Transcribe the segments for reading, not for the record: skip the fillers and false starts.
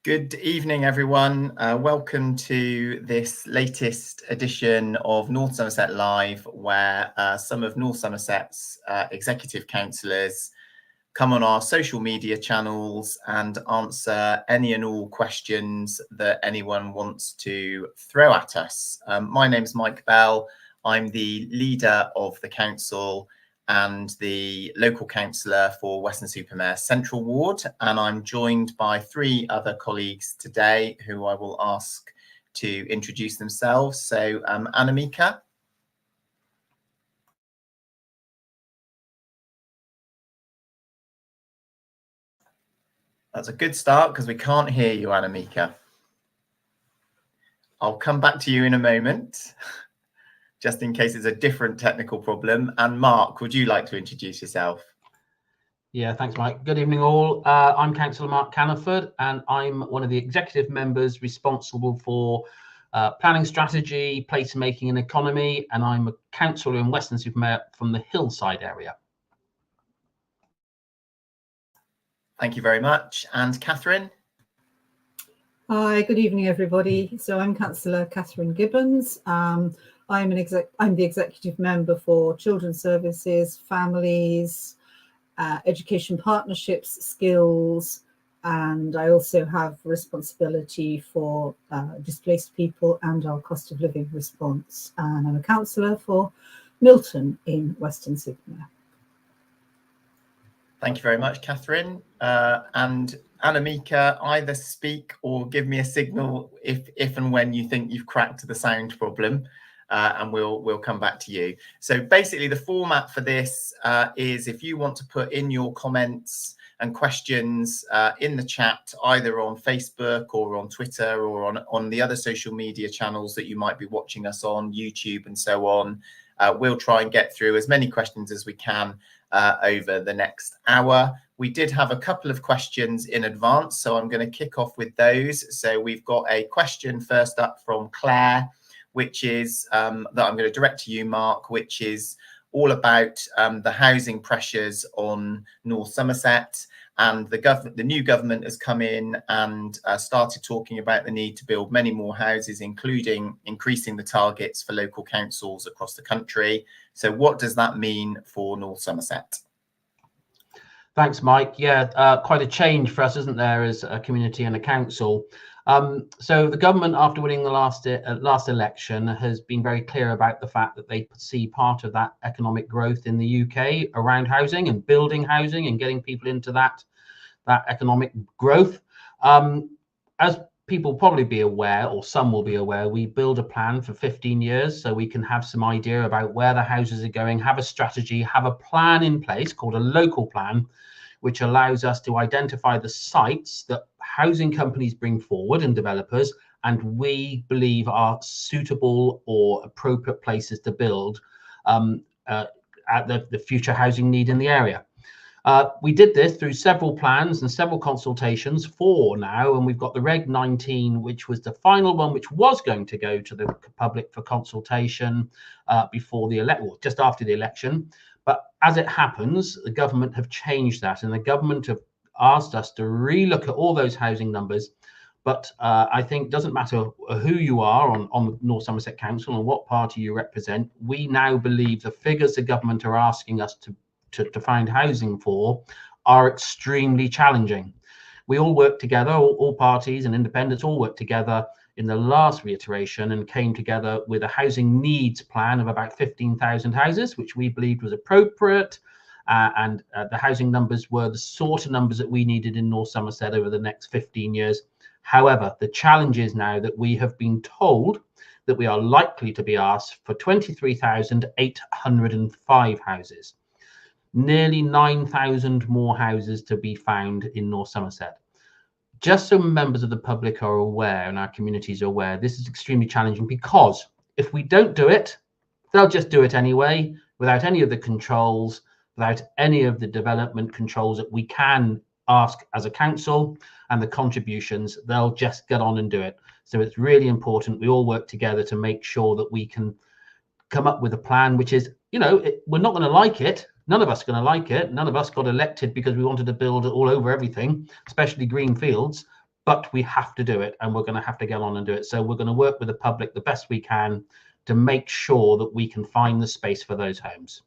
Good evening, everyone. Welcome to this latest edition of North Somerset Live, where some of North Somerset's executive councillors come on our social media channels and answer any and all questions that anyone wants to throw at us. My name's Mike Bell. I'm the leader of the council and the local councillor for Weston-super-Mare Central Ward, and I'm joined by three other colleagues today who I will ask to introduce themselves. So Annemieke. That's a good start because we can't hear you, Annemieke. I'll come back to you in a moment, just in case it's a different technical problem. And Mark, would you like to introduce yourself? Yeah, thanks, Mike. Good evening, all. I'm Cllr Mark Canniford, and I'm one of the executive members responsible for planning strategy, placemaking and economy, and I'm a councillor in Weston-super-Mare from the Hillside area. Thank you very much. And Catherine? Hi, good evening, everybody. So I'm Cllr Catherine Gibbons. I'm the executive member for Children's Services, Families, Education Partnerships, Skills, and I also have responsibility for displaced people and our cost of living response. And I'm a councillor for Milton in Weston-super-Mare. Thank you very much, Catherine. And Annemieke, either speak or give me a signal if and when you think you've cracked the sound problem, and we'll come back to you. So basically the format for this is if you want to put in your comments and questions in the chat, either on Facebook or on Twitter or on the other social media channels that you might be watching us on, YouTube and so on, we'll try and get through as many questions as we can over the next hour. We did have a couple of questions in advance, so I'm going to kick off with those. So we've got a question first up from Claire, which is that I'm going to direct to you, Mark, which is all about the housing pressures on North Somerset. And the new government has come in and started talking about the need to build many more houses, including increasing the targets for local councils across the country. So what does that mean for North Somerset? Thanks, Mike. Yeah, quite a change for us, isn't there, as a community and a council. So the government, after winning the last election, has been very clear about the fact that they see part of that economic growth in the UK around housing and building housing and getting people into that economic growth. As people probably be aware, or some will be aware, we build a plan for 15 years so we can have some idea about where the houses are going, have a strategy, have a plan in place called a local plan, which allows us to identify the sites that housing companies bring forward and developers, and we believe are suitable or appropriate places to build at the future housing need in the area. We did this through several plans and several consultations, 4 now, and we've got the Reg 19, which was the final one, which was going to go to the public for consultation before the election, just after the election. But as it happens, the government have changed that, and the government have asked us to relook at all those housing numbers. But I think it doesn't matter who you are on North Somerset Council and what party you represent, we now believe the figures the government are asking us to find housing for are extremely challenging. We all work together, all parties and independents all work together in the last reiteration and came together with a housing needs plan of about 15,000 houses, which we believed was appropriate. And the housing numbers were the sort of numbers that we needed in North Somerset over the next 15 years. However, the challenge is now that we have been told that we are likely to be asked for 23,805 houses. Nearly 9,000 more houses to be found in North Somerset. Just so members of the public are aware and our communities are aware, this is extremely challenging because if we don't do it, they'll just do it anyway without any of the controls, without any of the development controls that we can ask as a council and the contributions. They'll just get on and do it. So it's really important we all work together to make sure that we can come up with a plan, which is, you know, we're not going to like it. None of us are going to like it. None of us got elected because we wanted to build all over everything, especially green fields. but we have to do it, and we're going to have to get on and do it. So we're going to work with the public the best we can to make sure that we can find the space for those homes.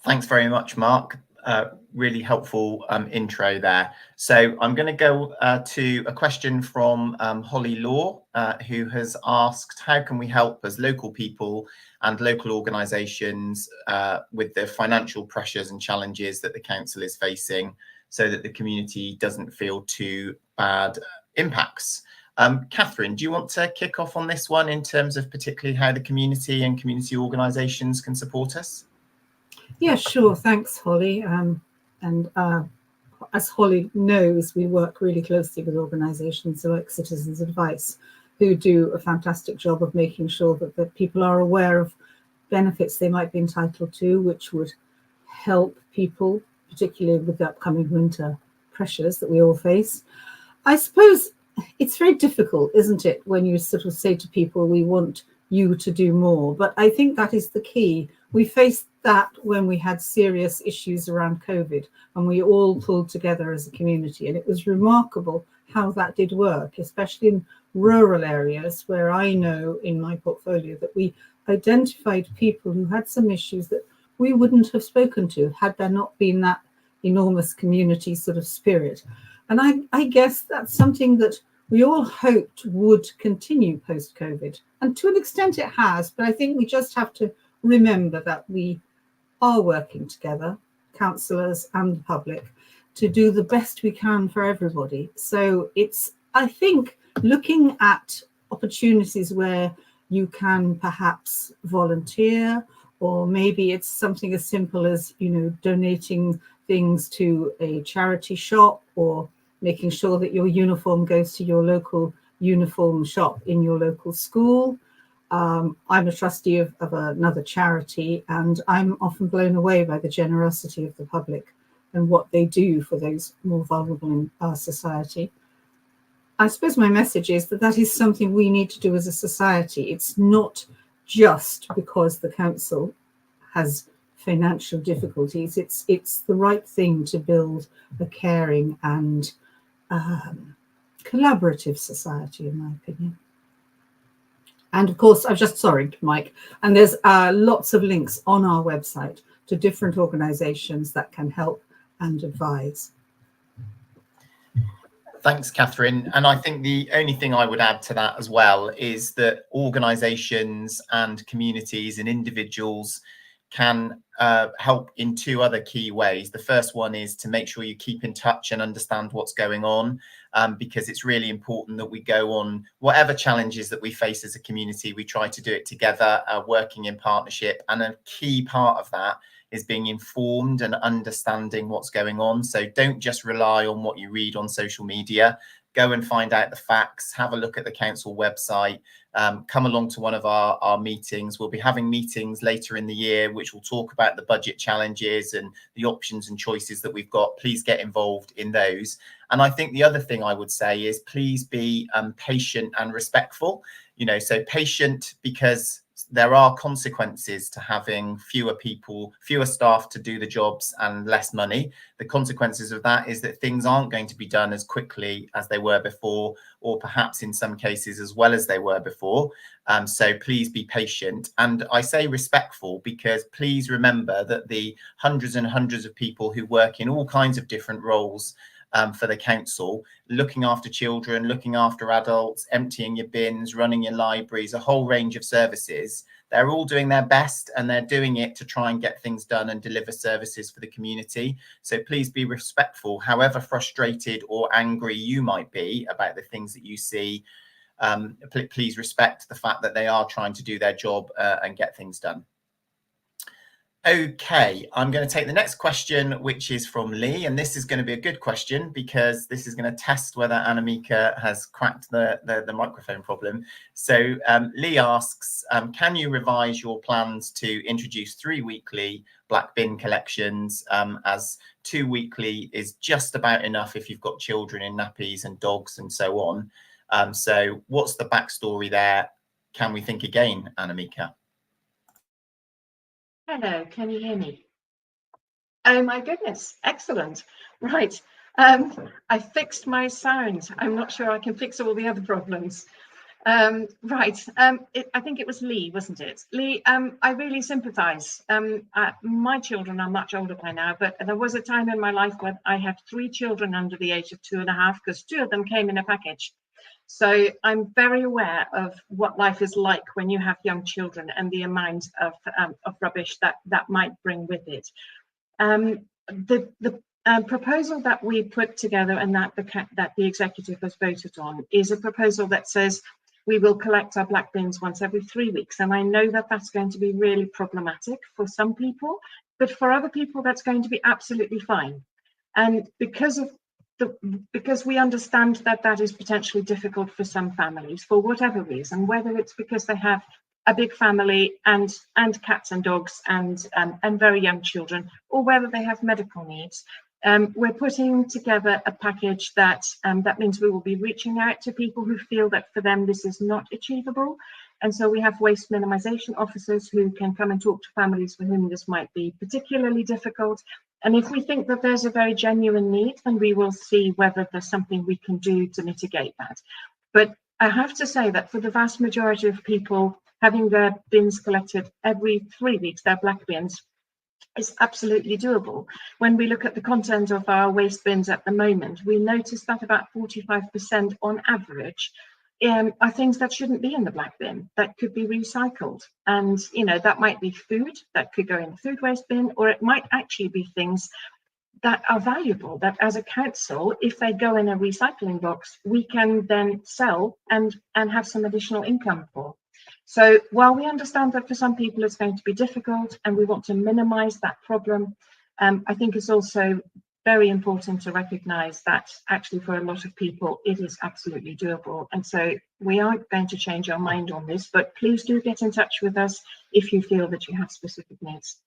Thanks very much, Mark. Really helpful intro there. So I'm going to go to a question from Holly Law, who has asked, how can we help as local people and local organisations with the financial pressures and challenges that the council is facing so that the community doesn't feel too bad impacts? Catherine, do you want to kick off on this one in terms of particularly how the community and community organisations can support us? Yeah, sure. Thanks, Holly. As Holly knows, we work really closely with organisations like Citizens Advice, who do a fantastic job of making sure that people are aware of benefits they might be entitled to, which would help people, particularly with the upcoming winter pressures that we all face. I suppose it's very difficult, isn't it, when you sort of say to people, we want you to do more. But I think that is the key. We faced that when we had serious issues around COVID, and we all pulled together as a community. And it was remarkable how that did work, especially in rural areas where I know in my portfolio that we identified people who had some issues that we wouldn't have spoken to had there not been that enormous community sort of spirit. And I guess that's something that we all hoped would continue post-COVID. And to an extent it has, but I think we just have to remember that we are working together, councillors and the public, to do the best we can for everybody. So it's, I think, looking at opportunities where you can perhaps volunteer, or maybe it's something as simple as, you know, donating things to a charity shop, or making sure that your uniform goes to your local uniform shop in your local school. I'm a trustee of another charity, and I'm often blown away by the generosity of the public and what they do for those more vulnerable in our society. I suppose my message is that that is something we need to do as a society. It's not just because the council has financial difficulties. It's the right thing to build a caring and collaborative society, in my opinion. And of course, sorry, Mike, and there's lots of links on our website to different organisations that can help and advise. Thanks, Catherine. And I think the only thing I would add to that as well is that organisations and communities and individuals can help in two other key ways. The first one is to make sure you keep in touch and understand what's going on, because it's really important that we go on whatever challenges that we face as a community. We try to do it together, working in partnership. And a key part of that is being informed and understanding what's going on. So don't just rely on what you read on social media. Go and find out the facts, have a look at the council website, come along to one of our meetings. We'll be having meetings later in the year, which will talk about the budget challenges and the options and choices that we've got. Please get involved in those. And I think the other thing I would say is please be patient and respectful. You know, so patient because there are consequences to having fewer staff to do the jobs and less money. The consequences of that is that things aren't going to be done as quickly as they were before, or perhaps in some cases as well as they were before. So please be patient. And I say respectful because please remember that the hundreds and hundreds of people who work in all kinds of different roles for the council, looking after children, looking after adults, emptying your bins, running your libraries, a whole range of services. They're all doing their best, and they're doing it to try and get things done and deliver services for the community. So please be respectful, however frustrated or angry you might be about the things that you see. Please respect the fact that they are trying to do their job and get things done. Okay, I'm going to take the next question, which is from Lee, and this is going to be a good question because this is going to test whether Annemieke has cracked the microphone problem. So Lee asks, can you revise your plans to introduce 3 weekly black bin collections, as 2 weekly is just about enough if you've got children in nappies and dogs and so on. So what's the backstory there? Can we think again, Annemieke? Hello, can you hear me? Oh my goodness, excellent. Right, I fixed my sound. I'm not sure I can fix all the other problems. Right. I think it was Lee, wasn't it? Lee, I really sympathise. My children are much older by now, but there was a time in my life when I had 3 children under the age of 2.5, because 2 of them came in a package. So I'm very aware of what life is like when you have young children and the amount of rubbish that might bring with it. The proposal that we put together and that the executive has voted on is a proposal that says we will collect our black bins once every 3 weeks. And I know that that's going to be really problematic for some people, but for other people, that's going to be absolutely fine. And because we understand that that is potentially difficult for some families for whatever reason, whether it's because they have a big family and cats and dogs and very young children, or whether they have medical needs. We're putting together a package that means we will be reaching out to people who feel that for them this is not achievable. And so we have waste minimisation officers who can come and talk to families for whom this might be particularly difficult. And if we think that there's a very genuine need, then we will see whether there's something we can do to mitigate that. But I have to say that for the vast majority of people, having their bins collected every 3 weeks, their black bins, is absolutely doable. When we look at the content of our waste bins at the moment, we notice that about 45% on average are things that shouldn't be in the black bin, that could be recycled. And, you know, that might be food that could go in the food waste bin, or it might actually be things that are valuable, that as a council, if they go in a recycling box, we can then sell and have some additional income for. So while we understand that for some people it's going to be difficult and we want to minimise that problem, I think it's also very important to recognise that actually for a lot of people it is absolutely doable. And so we aren't going to change our mind on this, but please do get in touch with us if you feel that you have specific needs.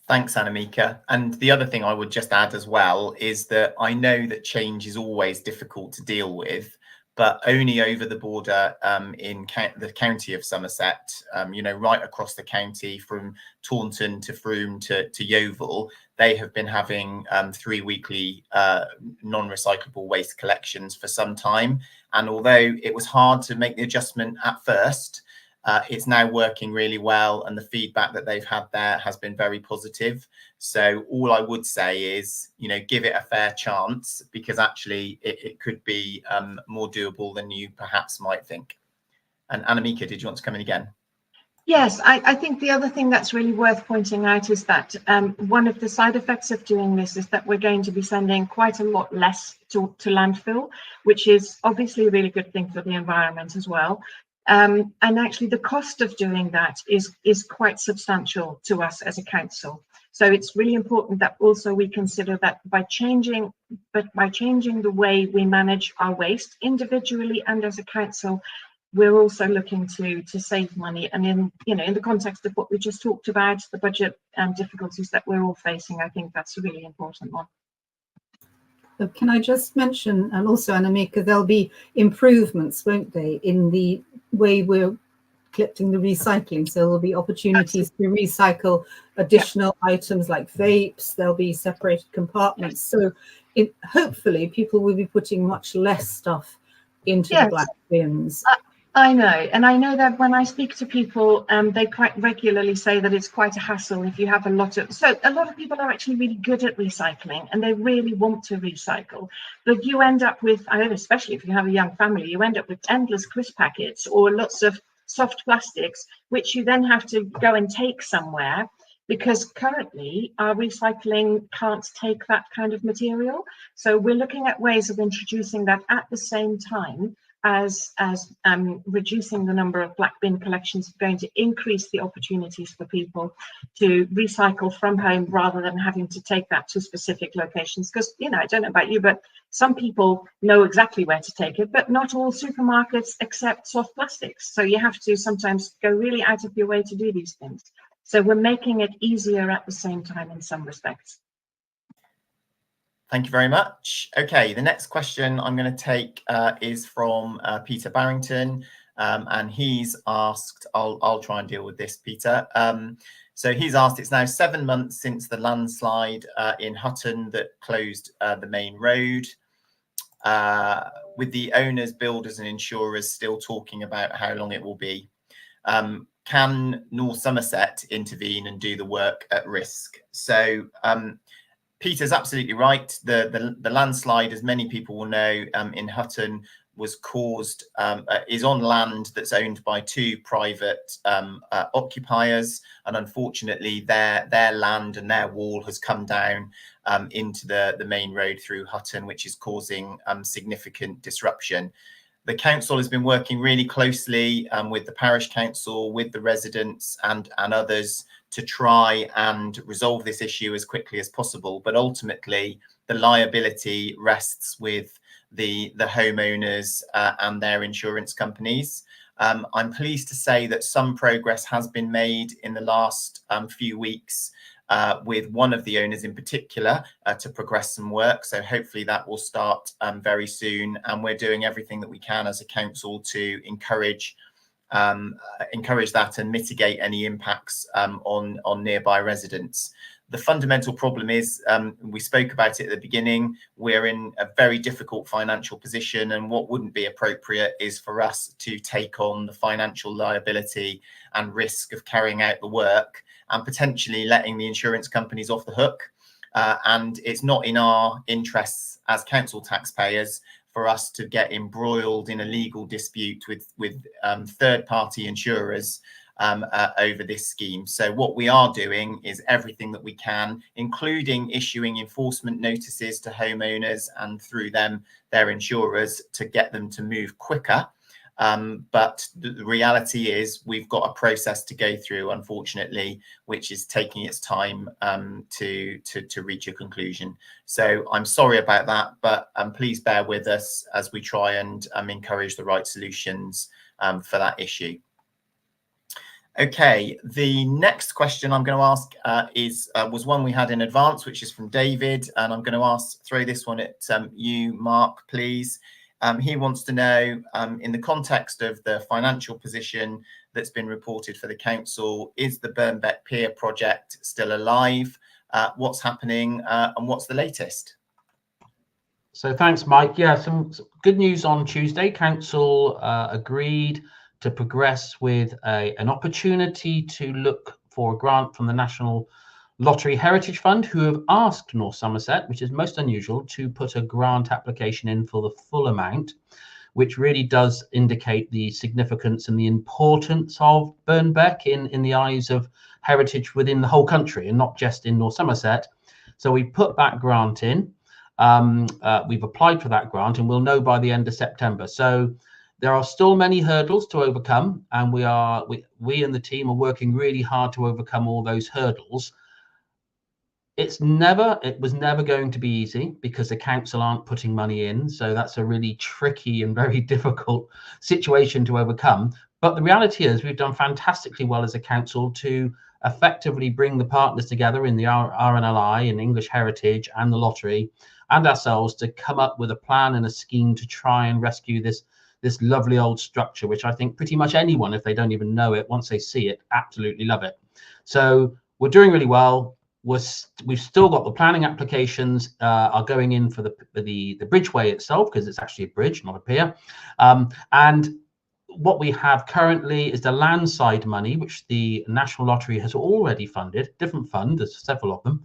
Thanks, Annemieke. And the other thing I would just add as well is that I know that change is always difficult to deal with, but only over the border in the county of Somerset, you know, right across the county from Taunton to Frome to Yeovil, they have been having 3 weekly non-recyclable waste collections for some time. And although it was hard to make the adjustment at first, it's now working really well, and the feedback that they've had there has been very positive. So all I would say is, you know, give it a fair chance, because actually it could be more doable than you perhaps might think. And Annemieke, did you want to come in again? Yes, I think the other thing that's really worth pointing out is that one of the side effects of doing this is that we're going to be sending quite a lot less to landfill, which is obviously a really good thing for the environment as well. And actually the cost of doing that is quite substantial to us as a council. So it's really important that also we consider that by changing the way we manage our waste individually and as a council, we're also looking to save money. And in the context of what we just talked about, the budget difficulties that we're all facing, I think that's a really important one. Can I just mention, and also Annemieke, there'll be improvements, won't they, in the way we're collecting the recycling. So there'll be opportunities to recycle additional items like vapes. There'll be separated compartments. So hopefully people will be putting much less stuff into the black bins. I know, and I know that when I speak to people, they quite regularly say that it's quite a hassle if you have a lot of people are actually really good at recycling and they really want to recycle, but you end up with, I don't know, especially if you have a young family, you end up with endless crisp packets or lots of soft plastics, which you then have to go and take somewhere, because currently our recycling can't take that kind of material. So we're looking at ways of introducing that at the same time as reducing the number of black bin collections, going to increase the opportunities for people to recycle from home rather than having to take that to specific locations. Because, you know, I don't know about you, but some people know exactly where to take it, but not all supermarkets accept soft plastics. So you have to sometimes go really out of your way to do these things. So we're making it easier at the same time in some respects. Thank you very much. Okay, the next question I'm going to take is from Peter Barrington. and he's asked, I'll try and deal with this, Peter. So he's asked, it's now 7 months since the landslide in Hutton that closed the main road, with the owners, builders and insurers still talking about how long it will be. Can North Somerset intervene and do the work at risk? So Peter's absolutely right. The landslide, as many people will know, in Hutton was caused, is on land that's owned by 2 private occupiers, and unfortunately their land and their wall has come down into the main road through Hutton, which is causing significant disruption. The council has been working really closely with the parish council, with the residents and others to try and resolve this issue as quickly as possible. But ultimately, the liability rests with the homeowners and their insurance companies. I'm pleased to say that some progress has been made in the last few weeks with one of the owners in particular to progress some work. So hopefully that will start very soon. And we're doing everything that we can as a council to encourage that and mitigate any impacts on nearby residents. The fundamental problem is, we spoke about it at the beginning, we're in a very difficult financial position, and what wouldn't be appropriate is for us to take on the financial liability and risk of carrying out the work and potentially letting the insurance companies off the hook. And it's not in our interests as council taxpayers for us to get embroiled in a legal dispute with third-party insurers over this scheme. So what we are doing is everything that we can, including issuing enforcement notices to homeowners and through them, their insurers, to get them to move quicker. But the reality is we've got a process to go through, unfortunately, which is taking its time to reach a conclusion. So I'm sorry about that, but please bear with us as we try and encourage the right solutions for that issue. Okay, the next question I'm going to ask was one we had in advance, which is from David, and I'm going to throw this one at you, Mark, please. He wants to know, in the context of the financial position that's been reported for the council, is the Burnbeck Pier project still alive? What's happening and what's the latest? So thanks, Mike. Yeah, some good news on Tuesday. Council agreed to progress with an opportunity to look for a grant from the National Lottery Heritage Fund, who have asked North Somerset, which is most unusual, to put a grant application in for the full amount, which really does indicate the significance and the importance of Burnbeck in the eyes of heritage within the whole country and not just in North Somerset. So we put that grant in. We've applied for that grant and we'll know by the end of September. So there are still many hurdles to overcome, and we and the team are working really hard to overcome all those hurdles. It was never going to be easy because the council aren't putting money in. So that's a really tricky and very difficult situation to overcome. But the reality is we've done fantastically well as a council to effectively bring the partners together in the RNLI and English Heritage and the lottery and ourselves to come up with a plan and a scheme to try and rescue this lovely old structure, which I think pretty much anyone, if they don't even know it, once they see it, absolutely love it. So we're doing really well. We've still got the planning applications are going in for the bridgeway itself, because it's actually a bridge, not a pier. And what we have currently is the landside money, which the National Lottery has already funded, different fund, there's several of them.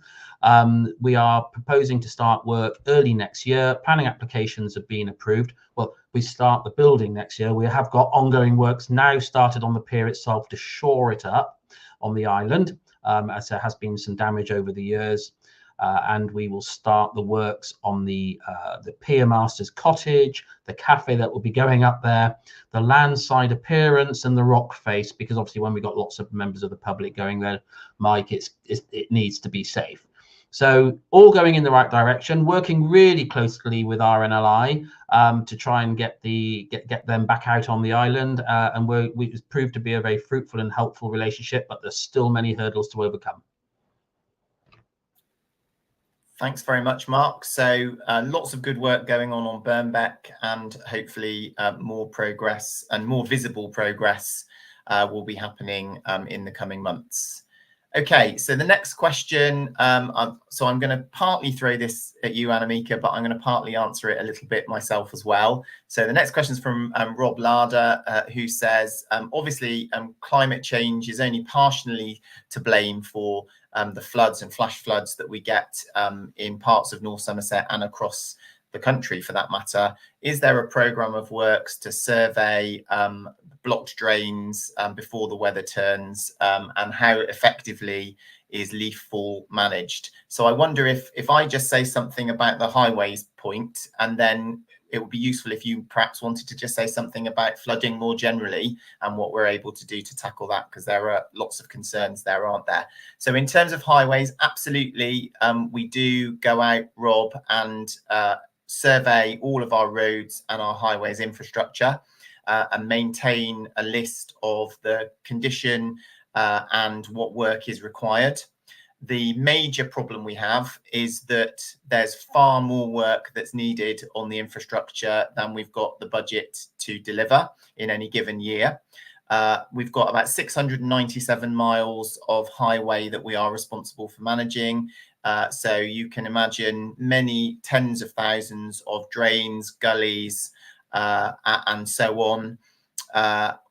We are proposing to start work early next year. Planning applications have been approved. Well, we start the building next year. We have got ongoing works now started on the pier itself to shore it up on the island, as there has been some damage over the years. And we will start the works on the pier master's cottage, the cafe that will be going up there, the landside appearance and the rock face, because obviously when we got lots of members of the public going there, Mike, it needs to be safe. So all going in the right direction, working really closely with RNLI to try and get them back out on the island. And it's proved to be a very fruitful and helpful relationship, but there's still many hurdles to overcome. Thanks very much, Mark. So lots of good work going on Birnbeck, and hopefully more progress and more visible progress will be happening in the coming months. Okay, so the next question, so I'm going to partly throw this at you, Annemieke, but I'm going to partly answer it a little bit myself as well. So the next question is from Rob Larder, who says, obviously, climate change is only partially to blame for the floods and flash floods that we get in parts of North Somerset and across the country for that matter. Is there a programme of works to survey blocked drains before the weather turns, and how effectively is leaf fall managed? So I wonder if I just say something about the highways point, and then it would be useful if you perhaps wanted to just say something about flooding more generally and what we're able to do to tackle that, because there are lots of concerns there, aren't there? So in terms of highways, absolutely, we do go out, Rob, and survey all of our roads and our highways infrastructure, and maintain a list of the condition and what work is required. The major problem we have is that there's far more work that's needed on the infrastructure than we've got the budget to deliver in any given year. We've got about 697 miles of highway that we are responsible for managing. So you can imagine many tens of thousands of drains, gullies, and so on.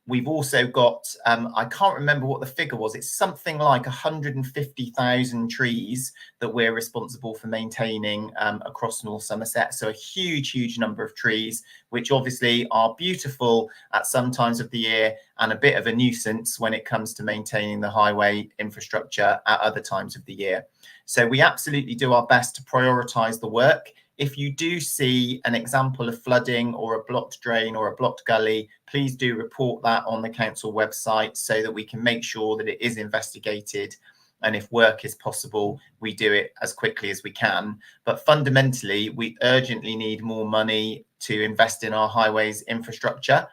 We've also got, I can't remember what the figure was, it's something like 150,000 trees that we're responsible for maintaining across North Somerset. So a huge number of trees, which obviously are beautiful at some times of the year and a bit of a nuisance when it comes to maintaining the highway infrastructure at other times of the year. So we absolutely do our best to prioritise the work. If you do see an example of flooding or a blocked drain or a blocked gully, please do report that on the council website so that we can make sure that it is investigated. And if work is possible, we do it as quickly as we can. But fundamentally, we urgently need more money to invest in our highways infrastructure.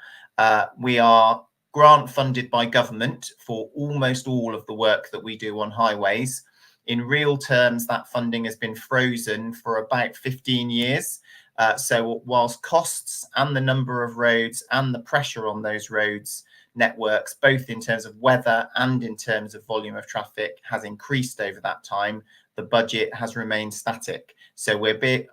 We are grant funded by government for almost all of the work that we do on highways. In real terms, that funding has been frozen for about 15 years. So whilst costs and the number of roads and the pressure on those roads networks, both in terms of weather and in terms of volume of traffic, has increased over that time, the budget has remained static. So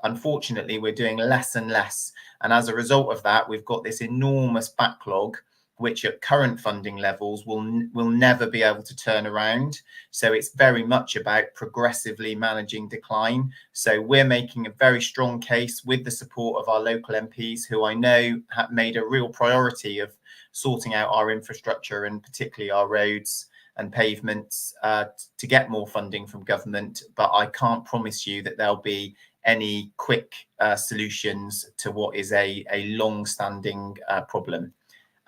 unfortunately, we're doing less and less. And as a result of that, we've got this enormous backlog, which at current funding levels will never be able to turn around. So it's very much about progressively managing decline. So we're making a very strong case with the support of our local MPs, who I know have made a real priority of sorting out our infrastructure and particularly our roads and pavements to get more funding from government. But I can't promise you that there'll be any quick solutions to what is a long-standing problem.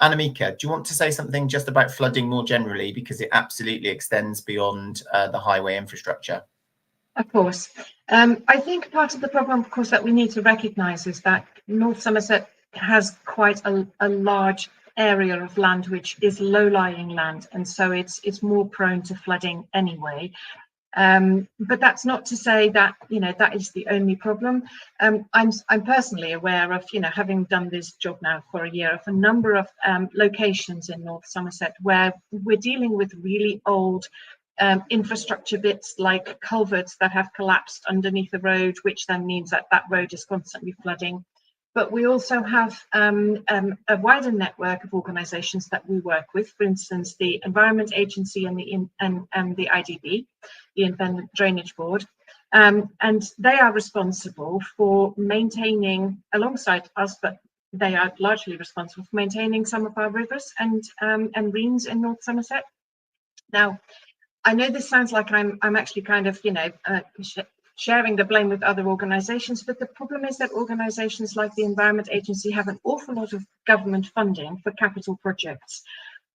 Annemieke, do you want to say something just about flooding more generally, because it absolutely extends beyond the highway infrastructure? Of course. I think part of the problem, of course, that we need to recognise is that North Somerset has quite a large area of land which is low-lying land, and so it's more prone to flooding anyway. But that's not to say that that is the only problem. I'm personally aware of having done this job now for a year, of a number of locations in North Somerset where we're dealing with really old infrastructure bits like culverts that have collapsed underneath the road, which then means that that road is constantly flooding. But we also have a wider network of organisations that we work with, for instance, the Environment Agency and the IDB, the Independent Drainage Board. And they are responsible for maintaining, alongside us, but they are largely responsible for maintaining some of our rivers and reams in North Somerset. Now, I know this sounds like I'm actually kind of, sharing the blame with other organisations, but the problem is that organisations like the Environment Agency have an awful lot of government funding for capital projects,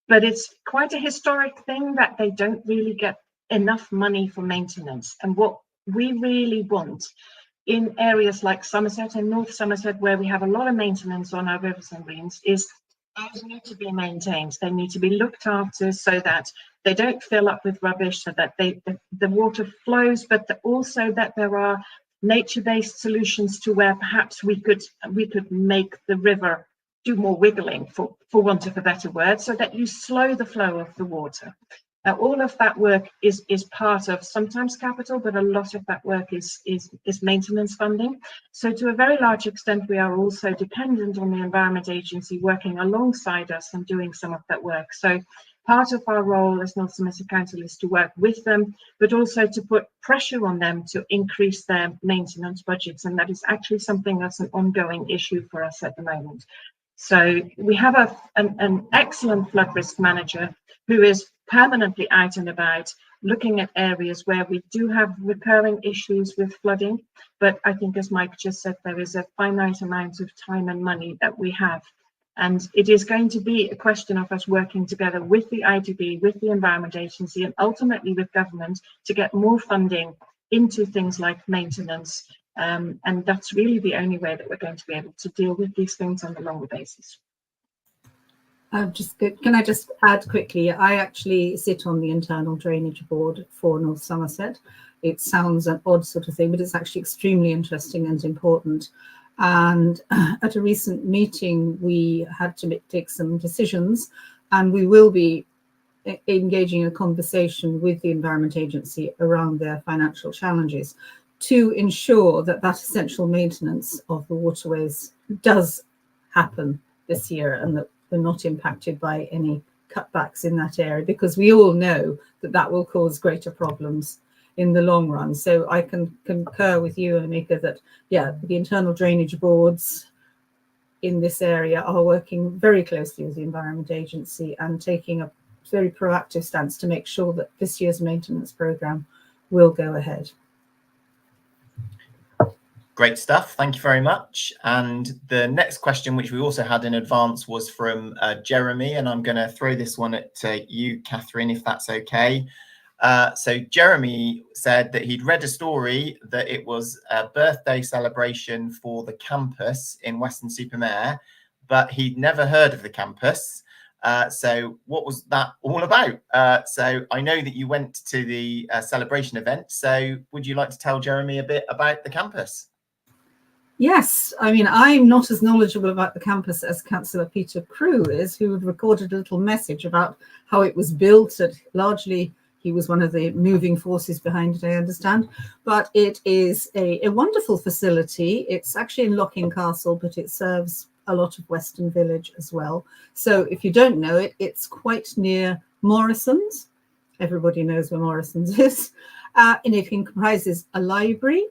but it's quite a historic thing that they don't really get enough money for maintenance. And what we really want in areas like Somerset and North Somerset, where we have a lot of maintenance on our rivers and reams, is those need to be maintained. They need to be looked after so that they don't fill up with rubbish, so that the water flows, but also that there are nature-based solutions to where perhaps we could make the river do more wiggling, for want of a better word, so that you slow the flow of the water. All of that work is part of sometimes capital, but a lot of that work is maintenance funding. So to a very large extent, we are also dependent on the Environment Agency working alongside us and doing some of that work. So part of our role as North Somerset Council is to work with them, but also to put pressure on them to increase their maintenance budgets. And that is actually something that's an ongoing issue for us at the moment. So we have an excellent flood risk manager who is permanently out and about looking at areas where we do have recurring issues with flooding. But I think, as Mike just said, there is a finite amount of time and money that we have. And it is going to be a question of us working together with the IDB, with the Environment Agency, and ultimately with government to get more funding into things like maintenance. And that's really the only way that we're going to be able to deal with these things on a longer basis. Can I just add quickly? I actually sit on the internal drainage board for North Somerset. It sounds an odd sort of thing, but it's actually extremely interesting and important. And at a recent meeting, we had to take some decisions, and we will be engaging in a conversation with the Environment Agency around their financial challenges to ensure that that essential maintenance of the waterways does happen this year, and that we're not impacted by any cutbacks in that area, because we all know that that will cause greater problems in the long run. So I can concur with you, Annemieke, that, yeah, the internal drainage boards in this area are working very closely with the Environment Agency and taking a very proactive stance to make sure that this year's maintenance programme will go ahead. Great stuff. Thank you very much. And the next question, which we also had in advance, was from Jeremy, and I'm going to throw this one at you, Catherine, if that's okay. So Jeremy said that he'd read a story that it was a birthday celebration for the campus in Weston-super-Mare, but he'd never heard of the campus. So what was that all about? So I know that you went to the celebration event. So would you like to tell Jeremy a bit about the campus? Yes, I mean, I'm not as knowledgeable about the campus as Councillor Peter Crew is, who had recorded a little message about how it was built. Largely, he was one of the moving forces behind it, I understand. But it is a wonderful facility. It's actually in Locking Castle, but it serves a lot of Weston Village as well. So if you don't know it, it's quite near Morrison's. Everybody knows where Morrison's is. And it comprises a library.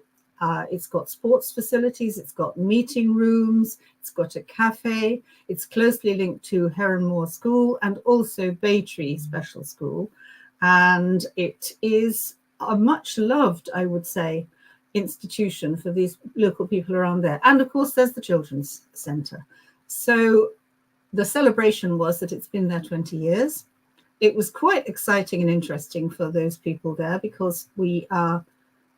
It's got sports facilities, it's got meeting rooms, it's got a cafe, it's closely linked to Heronmore School and also Baytree Special School. And it is a much loved, I would say, institution for these local people around there. And of course, there's the Children's Centre. So the celebration was that it's been there 20 years. It was quite exciting and interesting for those people there, because we are,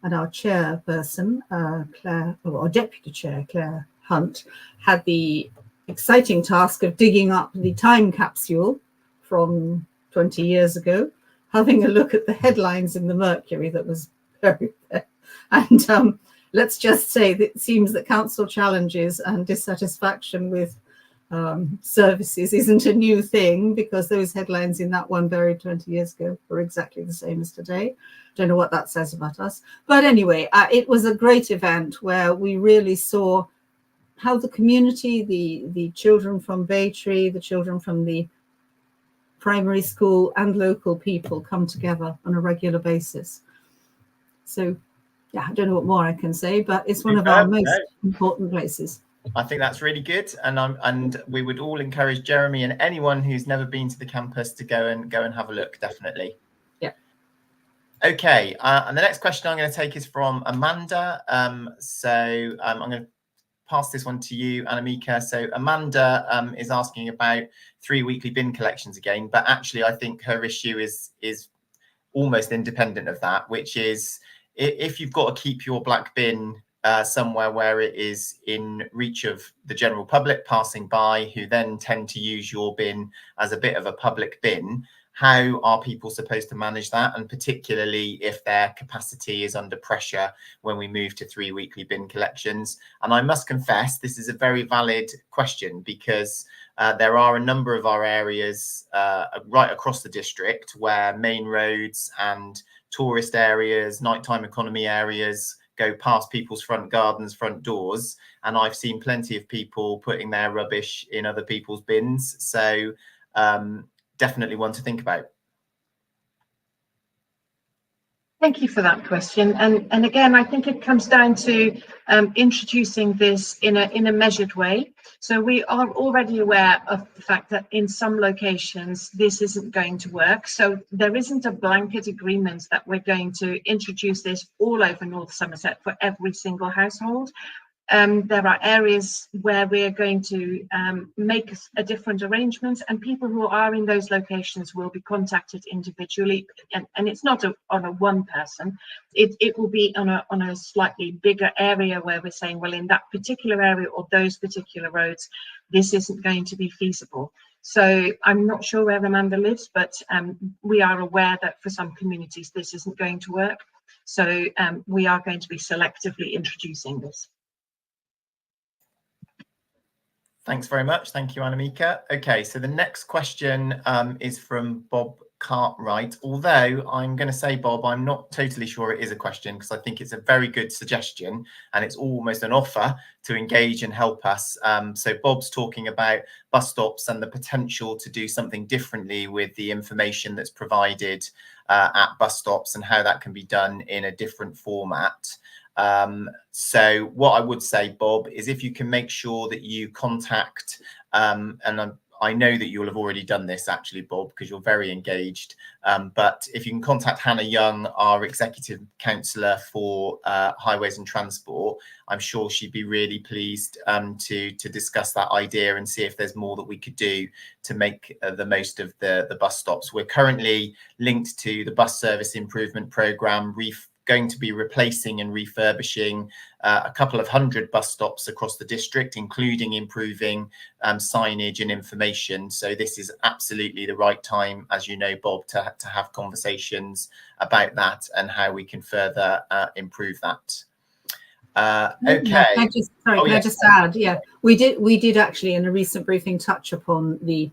and our chairperson, our deputy chair, Claire Hunt, had the exciting task of digging up the time capsule from 20 years ago, having a look at the headlines in the Mercury that was buried there. And let's just say that it seems that council challenges and dissatisfaction with services isn't a new thing, because those headlines in that one buried 20 years ago were exactly the same as today. Don't know what that says about us. But anyway, it was a great event where we really saw how the community, the children from Baytree, the children from the primary school and local people come together on a regular basis. So, yeah, I don't know what more I can say, but it's one of our most important places. I think that's really good, and we would all encourage Jeremy and anyone who's never been to the campus to go and have a look, definitely. Yeah. Okay, and the next question I'm going to take is from Amanda. So I'm going to pass this one to you, Annemieke. So Amanda is asking about 3 weekly bin collections again, but actually I think her issue is almost independent of that, which is if you've got to keep your black bin somewhere where it is in reach of the general public passing by, who then tend to use your bin as a bit of a public bin, how are people supposed to manage that, and particularly if their capacity is under pressure when we move to 3 weekly bin collections? And I must confess, this is a very valid question, because there are a number of our areas right across the district where main roads and tourist areas, nighttime economy areas go past people's front gardens, front doors, and I've seen plenty of people putting their rubbish in other people's bins. So definitely one to think about. Thank you for that question. And again, I think it comes down to introducing this in a measured way. So we are already aware of the fact that in some locations this isn't going to work. So there isn't a blanket agreement that we're going to introduce this all over North Somerset for every single household. There are areas where we are going to make a different arrangement, and people who are in those locations will be contacted individually, and it's not on a one person, it will be on a slightly bigger area where we're saying, well, in that particular area or those particular roads, this isn't going to be feasible. So I'm not sure where Amanda lives, but we are aware that for some communities this isn't going to work. So we are going to be selectively introducing this. Thanks very much. Thank you, Annemieke. Okay, so the next question is from Bob Cartwright. Although I'm going to say, Bob, I'm not totally sure it is a question, because I think it's a very good suggestion and it's almost an offer to engage and help us. So Bob's talking about bus stops and the potential to do something differently with the information that's provided at bus stops, and how that can be done in a different format. So what I would say, Bob, is if you can make sure that you contact, and I know that you'll have already done this actually, Bob, because you're very engaged, but if you can contact Hannah Young, our executive councillor for highways and transport, I'm sure she'd be really pleased to discuss that idea and see if there's more that we could do to make the most of the bus stops. We're currently linked to the bus service improvement programme, going to be replacing and refurbishing a couple of hundred bus stops across the district, including improving signage and information. So this is absolutely the right time, as you know, Bob, to have conversations about that and how we can further improve that. Okay. Can I just add? Yeah, we did actually in a recent briefing touch upon the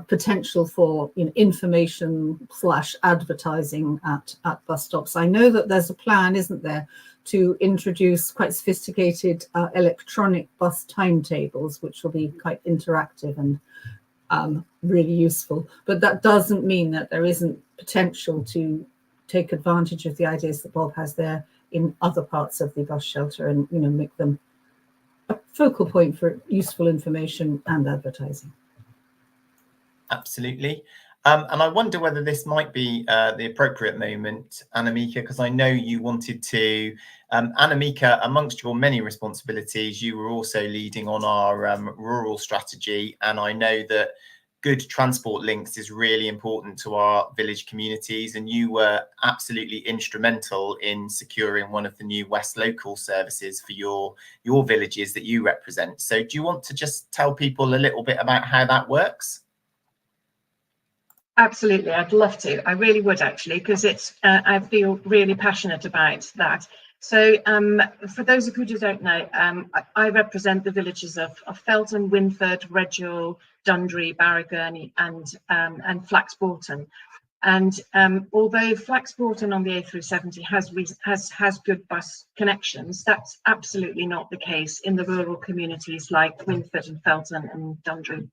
potential for information/advertising at bus stops. I know that there's a plan, isn't there, to introduce quite sophisticated electronic bus timetables, which will be quite interactive and really useful. But that doesn't mean that there isn't potential to take advantage of the ideas that Bob has there in other parts of the bus shelter, and make them a focal point for useful information and advertising. Absolutely. And I wonder whether this might be the appropriate moment, Annemieke, because I know you wanted to, Annemieke, amongst your many responsibilities, you were also leading on our rural strategy. And I know that good transport links is really important to our village communities. And you were absolutely instrumental in securing one of the new West local services for your villages that you represent. So do you want to just tell people a little bit about how that works? Absolutely, I'd love to. I really would, actually, because it's I feel really passionate about that. So for those of you who don't know, I represent the villages of Felton, Winford, Redgewell, Dundry, Barragurney and Flaxbourton. And although Flaxbourton on the A370 has good bus connections, that's absolutely not the case in the rural communities like Winford and Felton and Dundry.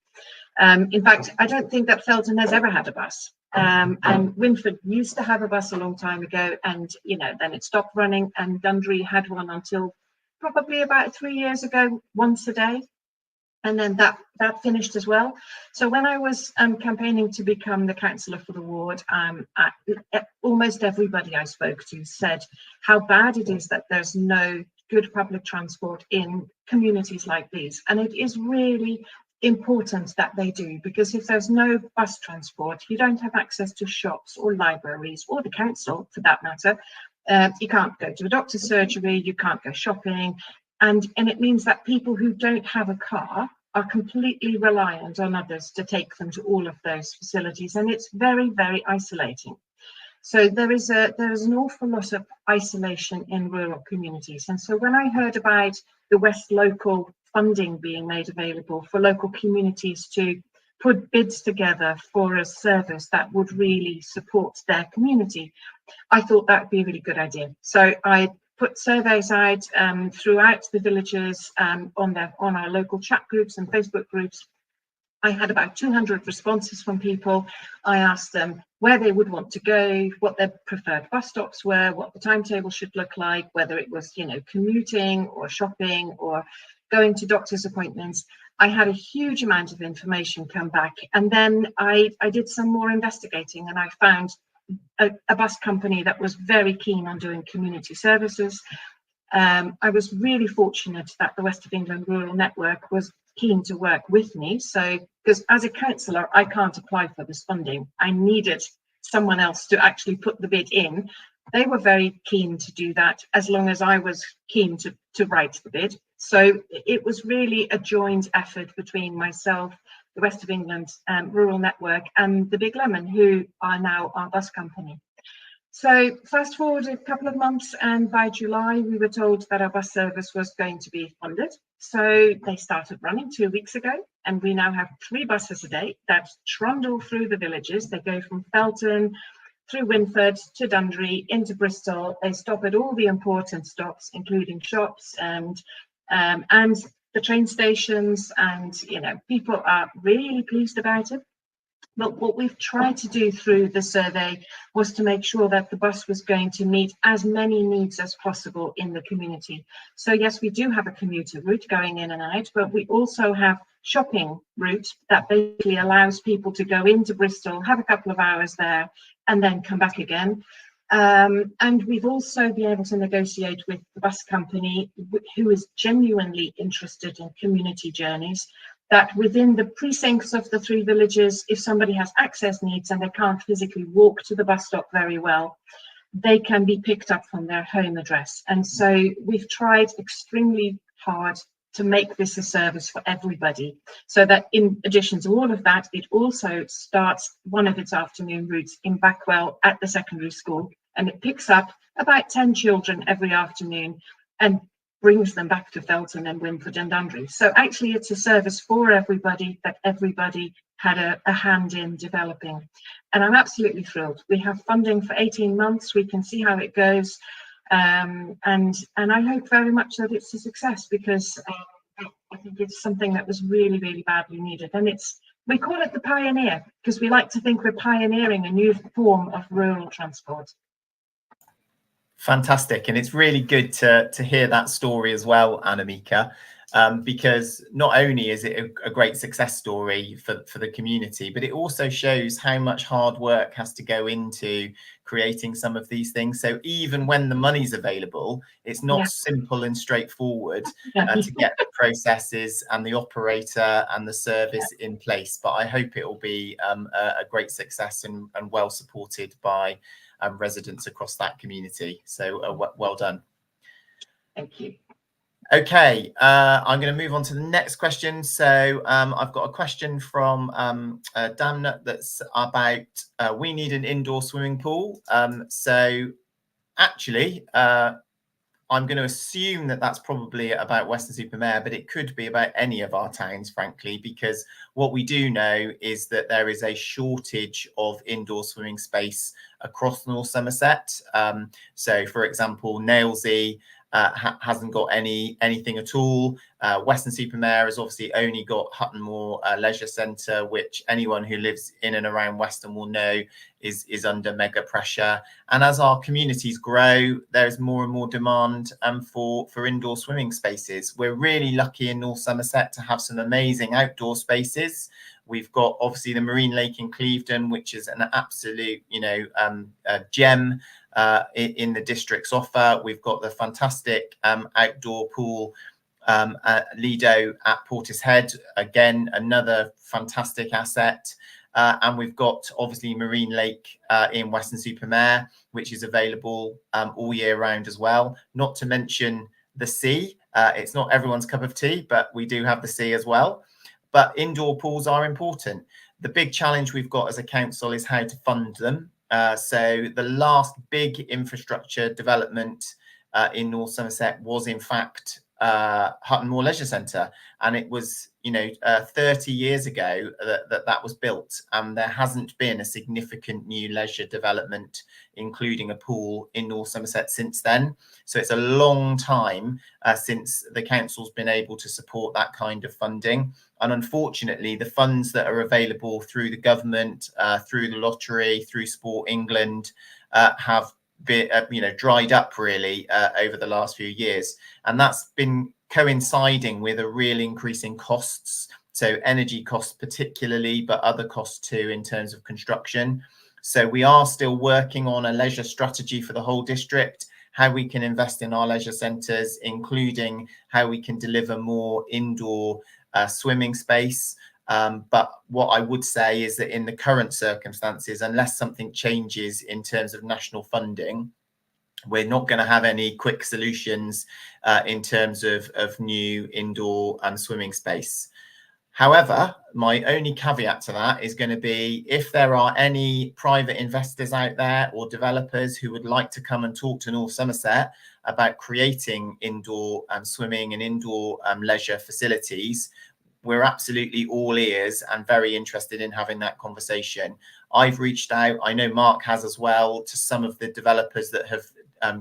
In fact, I don't think that Felton has ever had a bus. And Winford used to have a bus a long time ago, and then it stopped running, and Dundry had one until probably about 3 years ago, once a day. And then that finished as well. So when I was campaigning to become the councillor for the ward, almost everybody I spoke to said how bad it is that there's no good public transport in communities like these. And it is really important that they do, because if there's no bus transport, you don't have access to shops or libraries or the council for that matter. You can't go to a doctor's surgery, you can't go shopping. And it means that people who don't have a car are completely reliant on others to take them to all of those facilities, and it's very, very isolating. So there is an awful lot of isolation in rural communities. And so when I heard about the West Local funding being made available for local communities to put bids together for a service that would really support their community, I thought that would be a really good idea. So I put surveys out throughout the villages on our local chat groups and Facebook groups. I had about 200 responses from people. I asked them where they would want to go, what their preferred bus stops were, what the timetable should look like, whether it was, you know, commuting or shopping or going to doctor's appointments. I had a huge amount of information come back, and then I did some more investigating, and I found a bus company that was very keen on doing community services. I was really fortunate that the West of England Rural Network was keen to work with me. So, because as a councillor, I can't apply for this funding. I needed someone else to actually put the bid in. They were very keen to do that, as long as I was keen to write the bid. So it was really a joint effort between myself, the West of England Rural Network, and the Big Lemon, who are now our bus company. So fast forward a couple of months, and by July we were told that our bus service was going to be funded. So they started running 2 weeks ago, and we now have 3 buses a day that trundle through the villages. They go from Felton through Winford to Dundry into Bristol. They stop at all the important stops, including shops and the train stations, and you know, people are really pleased about it. But what we've tried to do through the survey was to make sure that the bus was going to meet as many needs as possible in the community. So yes, we do have a commuter route going in and out, but we also have shopping route that basically allows people to go into Bristol, have a couple of hours there, and then come back again. And we've also been able to negotiate with the bus company, who is genuinely interested in community journeys, that within the precincts of the 3 villages, if somebody has access needs and they can't physically walk to the bus stop very well, they can be picked up from their home address. And so we've tried extremely hard to make this a service for everybody, so that in addition to all of that, it also starts one of its afternoon routes in Backwell at the secondary school, and it picks up about 10 children every afternoon and brings them back to Felton and Winford and Dundry. So actually it's a service for everybody that everybody had a hand in developing. And I'm absolutely thrilled. We have funding for 18 months. We can see how it goes. And I hope very much that it's a success, because I think it's something that was really, really badly needed. And we call it the Pioneer, because we like to think we're pioneering a new form of rural transport. Fantastic, and it's really good to hear that story as well, Annemieke, because not only is it a great success story for the community, but it also shows how much hard work has to go into creating some of these things. So even when the money's available, it's not simple and straightforward to get the processes and the operator and the service in place. But I hope it will be a great success and well supported by residents across that community. So well done. Thank you. Okay, I'm going to move on to the next question. So I've got a question from Damnut that's about we need an indoor swimming pool. So actually, I'm going to assume that that's probably about Weston-super-Mare, but it could be about any of our towns, frankly, because what we do know is that there is a shortage of indoor swimming space across North Somerset. So, for example, Nailsea hasn't got anything at all. Weston-super-Mare has obviously only got Hutton Leisure Centre, which anyone who lives in and around Weston will know is under mega pressure. And as our communities grow, there's more and more demand for indoor swimming spaces. We're really lucky in North Somerset to have some amazing outdoor spaces. We've got obviously the Marine Lake in Clevon, which is an absolute, gem in the district's offer. We've got the fantastic outdoor pool Lido at Portishead, again another fantastic asset, and we've got obviously Marine Lake in Weston-super-Mare, which is available all year round as well. Not to mention the sea. It's not everyone's cup of tea, but we do have the sea as well. but indoor pools are important. The big challenge we've got as a council is how to fund them. So the last big infrastructure development in North Somerset was in fact Hutton Moor Leisure Centre, and it was 30 years ago that was built, and there hasn't been a significant new leisure development including a pool in North Somerset since then. So it's a long time since the council's been able to support that kind of funding, and unfortunately the funds that are available through the government, through the lottery, through Sport England have been dried up really over the last few years, and that's been coinciding with a real increase in costs, so energy costs particularly, but other costs too in terms of construction. So we are still working on a leisure strategy for the whole district, how we can invest in our leisure centres, including how we can deliver more indoor swimming space. But what I would say is that in the current circumstances, unless something changes in terms of national funding, we're not going to have any quick solutions in terms of new indoor swimming space. However, my only caveat to that is going to be if there are any private investors out there or developers who would like to come and talk to North Somerset about creating indoor swimming and indoor leisure facilities, we're absolutely all ears and very interested in having that conversation. I've reached out, I know Mark has as well, to some of the developers that have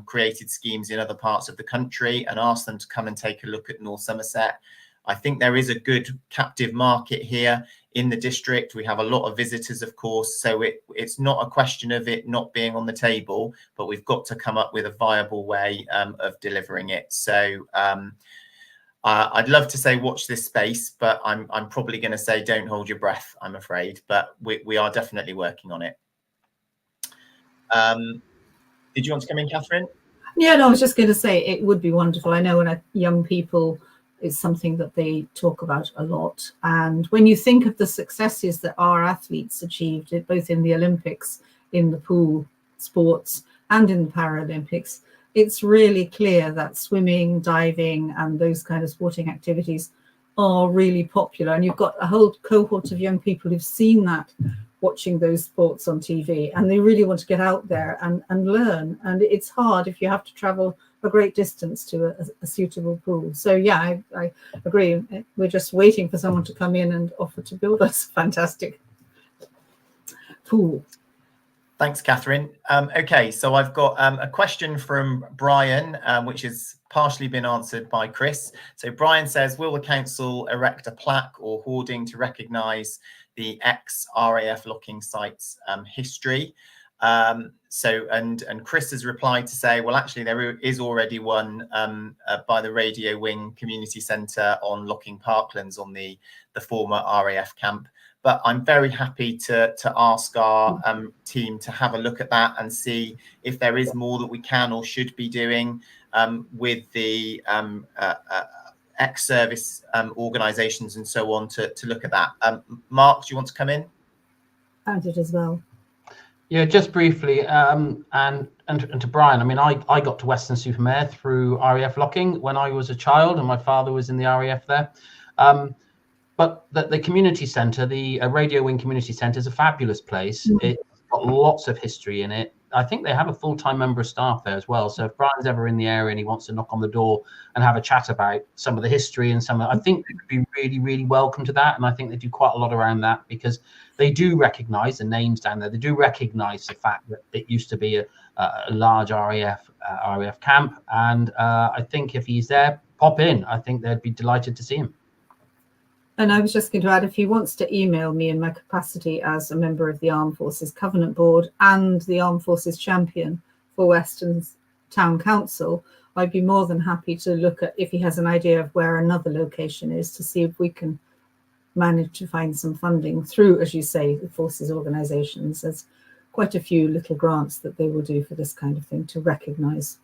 created schemes in other parts of the country and asked them to come and take a look at North Somerset. I think there is a good captive market here in the district. We have a lot of visitors, of course, so it's not a question of it not being on the table, but we've got to come up with a viable way of delivering it. So I'd love to say watch this space, but I'm probably going to say don't hold your breath, I'm afraid, but we are definitely working on it. Did you want to come in, Catherine? Yeah, no, I was just going to say it would be wonderful. I know when young people, it's something that they talk about a lot. And when you think of the successes that our athletes achieved, both in the Olympics, in the pool sports and in the Paralympics, it's really clear that swimming, diving and those kind of sporting activities are really popular. And you've got a whole cohort of young people who've seen that watching those sports on TV, and they really want to get out there and learn. And it's hard if you have to travel a great distance to a suitable pool. So yeah, I agree. We're just waiting for someone to come in and offer to build us a fantastic pool. Thanks, Catherine. Okay, so I've got a question from Brian, which has partially been answered by Chris. So Brian says, will the council erect a plaque or hoarding to recognise the ex-RAF locking sites history? And Chris has replied to say, well, actually, there is already one by the Radiowi Community Centre on Locking Parklands on the former RAF camp. But I'm very happy to ask our team to have a look at that and see if there is more that we can or should be doing with the ex-service organisations and so on to look at that. Mark, do you want to come in? I did as well. Yeah, just briefly, and to Brian, I mean, I got to Weston-super-Mare through RAF locking when I was a child, and my father was in the RAF there. But the community centre, the Radiowi Community Centre, is a fabulous place. It's got lots of history in it. I think they have a full-time member of staff there as well. So if Brian's ever in the area and he wants to knock on the door and have a chat about some of the history and I think they could be really, really welcome to that. And I think they do quite a lot around that because they do recognise the names down there. They do recognise the fact that it used to be a large RAF camp. And I think if he's there, pop in. I think they'd be delighted to see him. And I was just going to add, if he wants to email me in my capacity as a member of the Armed Forces Covenant Board and the Armed Forces Champion for Weston's Town Council, I'd be more than happy to look at if he has an idea of where another location is to see if we can manage to find some funding through, as you say, the forces organisations. There's quite a few little grants that they will do for this kind of thing to recognise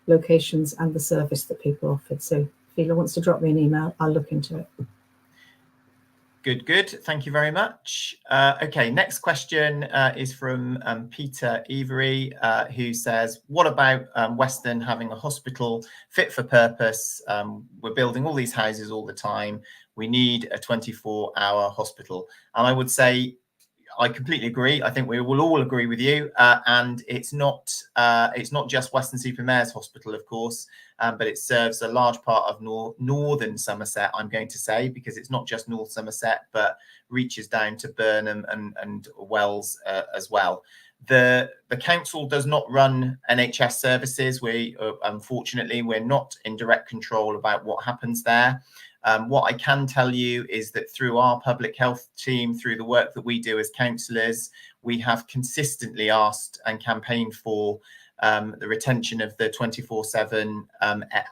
locations and the service that people offered. So if he wants to drop me an email, I'll look into it. Good. Thank you very much. Okay, next question is from Peter Every, who says, what about Weston having a hospital fit for purpose? We're building all these houses all the time. We need a 24-hour hospital. And I would say, I completely agree. I think we will all agree with you. And it's not just Weston-super-Mare's hospital, of course, but it serves a large part of northern Somerset, I'm going to say, because it's not just North Somerset, but reaches down to Burnham and Wells as well. The council does not run NHS services. Unfortunately, we're not in direct control about what happens there. What I can tell you is that through our public health team, through the work that we do as councillors, we have consistently asked and campaigned for the retention of the 24/7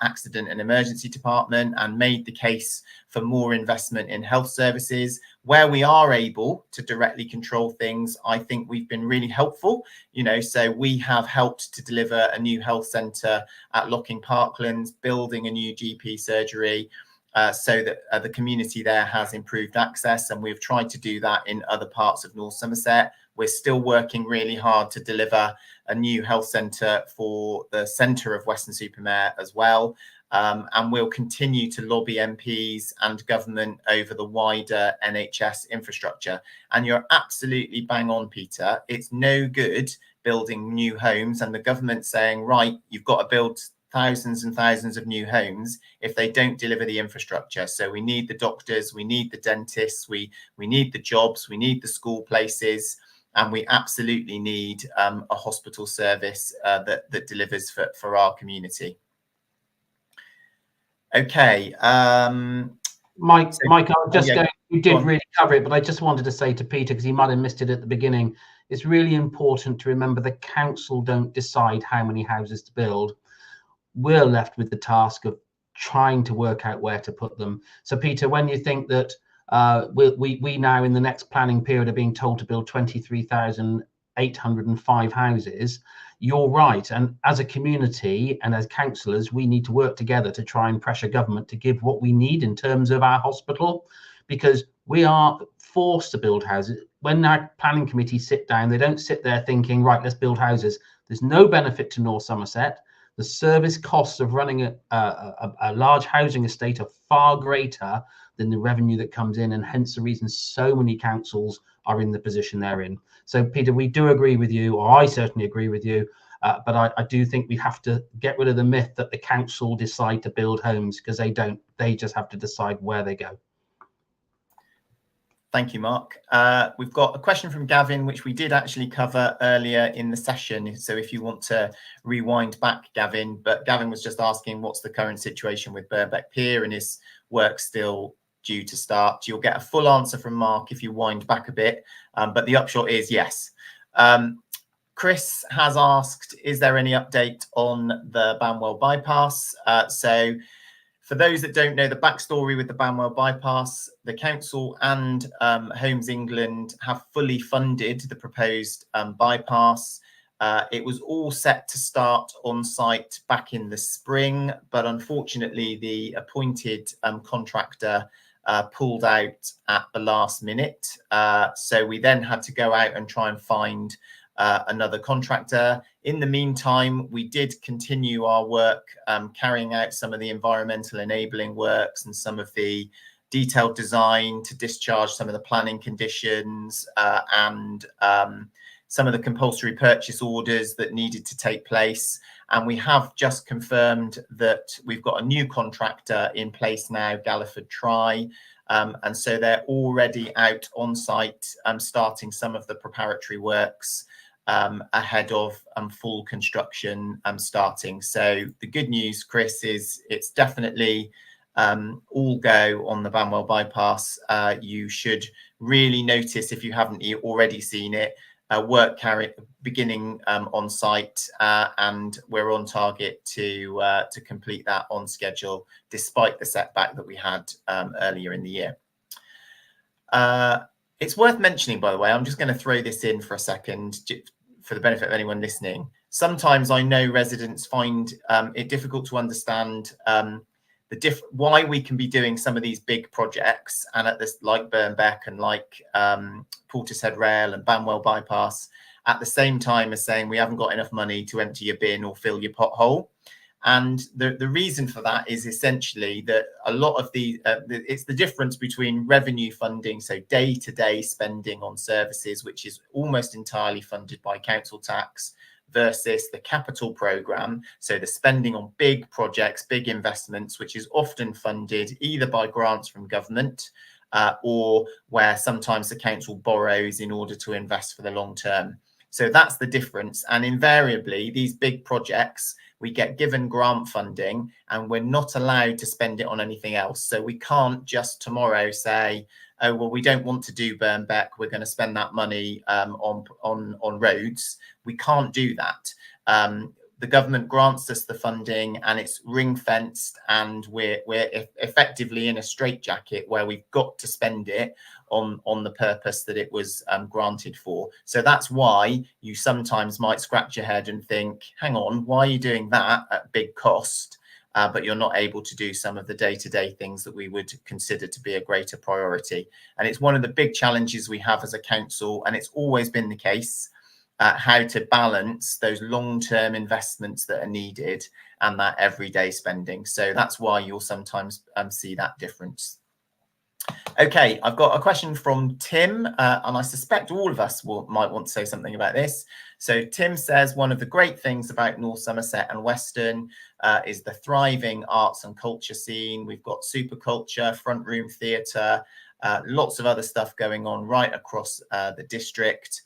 accident and emergency department, and made the case for more investment in health services. Where we are able to directly control things, I think we've been really helpful. So we have helped to deliver a new health centre at Locking Parklands, building a new GP surgery, so that the community there has improved access, and we've tried to do that in other parts of North Somerset. We're still working really hard to deliver a new health centre for the centre of Weston-super-Mare as well, and we'll continue to lobby MPs and government over the wider NHS infrastructure. And you're absolutely bang on, Peter. It's no good building new homes and the government saying, right, you've got to build thousands and thousands of new homes if they don't deliver the infrastructure. So we need the doctors, we need the dentists, we need the jobs, we need the school places, and we absolutely need a hospital service that delivers for our community. Okay. Mike, I was just going, you did Go on. really cover it, but I just wanted to say to Peter, because he might have missed it at the beginning, it's really important to remember the council don't decide how many houses to build. We're left with the task of trying to work out where to put them. So Peter, when you think that we now in the next planning period are being told to build 23,805 houses, you're right. And as a community and as councillors, we need to work together to try and pressure government to give what we need in terms of our hospital, because we are forced to build houses. When our planning committees sit down, they don't sit there thinking, right, let's build houses. There's no benefit to North Somerset. The service costs of running a large housing estate are far greater than the revenue that comes in, and hence the reason so many councils are in the position they're in. So, Peter, we do agree with you, or I certainly agree with you, but I do think we have to get rid of the myth that the council decide to build homes, because they don't. They just have to decide where they go. Thank you, Mark. We've got a question from Gavin, which we did actually cover earlier in the session. So if you want to rewind back, Gavin, but Gavin was just asking what's the current situation with Birkbeck Pier and is work still due to start? You'll get a full answer from Mark if you wind back a bit, but the upshot is yes. Chris has asked, is there any update on the Banwell Bypass? So for those that don't know the backstory with the Banwell Bypass, the council and Homes England have fully funded the proposed bypass. It was all set to start on site back in the spring, but unfortunately the appointed contractor pulled out at the last minute. So we then had to go out and try and find another contractor. In the meantime, we did continue our work, carrying out some of the environmental enabling works and some of the detailed design to discharge some of the planning conditions and some of the compulsory purchase orders that needed to take place. And we have just confirmed that we've got a new contractor in place now, Galliford Try. And so they're already out on site, starting some of the preparatory works ahead of full construction starting. So the good news, Chris, is it's definitely all go on the Banwell Bypass. You should really notice, if you haven't already seen it, work beginning on site, and we're on target to complete that on schedule, despite the setback that we had earlier in the year. It's worth mentioning, by the way, I'm just going to throw this in for a second for the benefit of anyone listening. Sometimes I know residents find it difficult to understand why we can be doing some of these big projects, and at this, like Birkbeck and like Portishead Rail and Banwell Bypass, at the same time as saying we haven't got enough money to empty your bin or fill your pothole. And the reason for that is essentially that a lot of it's the difference between revenue funding, so day-to-day spending on services, which is almost entirely funded by council tax, versus the capital programme, so the spending on big projects, big investments, which is often funded either by grants from government or where sometimes the council borrows in order to invest for the long term. So that's the difference. And invariably, these big projects, we get given grant funding and we're not allowed to spend it on anything else. So we can't just tomorrow say, oh, well, we don't want to do Burnbeck, we're going to spend that money on roads. We can't do that. The government grants us the funding and it's ring fenced, and we're effectively in a straitjacket where we've got to spend it on the purpose that it was granted for. So that's why you sometimes might scratch your head and think, hang on, why are you doing that at big cost, but you're not able to do some of the day-to-day things that we would consider to be a greater priority. And it's one of the big challenges we have as a council, and it's always been the case, how to balance those long-term investments that are needed and that everyday spending. So that's why you'll sometimes see that difference. Okay, I've got a question from Tim, and I suspect all of us might want to say something about this. So Tim says, one of the great things about North Somerset and Weston is the thriving arts and culture scene. We've got super culture, front room theatre, lots of other stuff going on right across the district.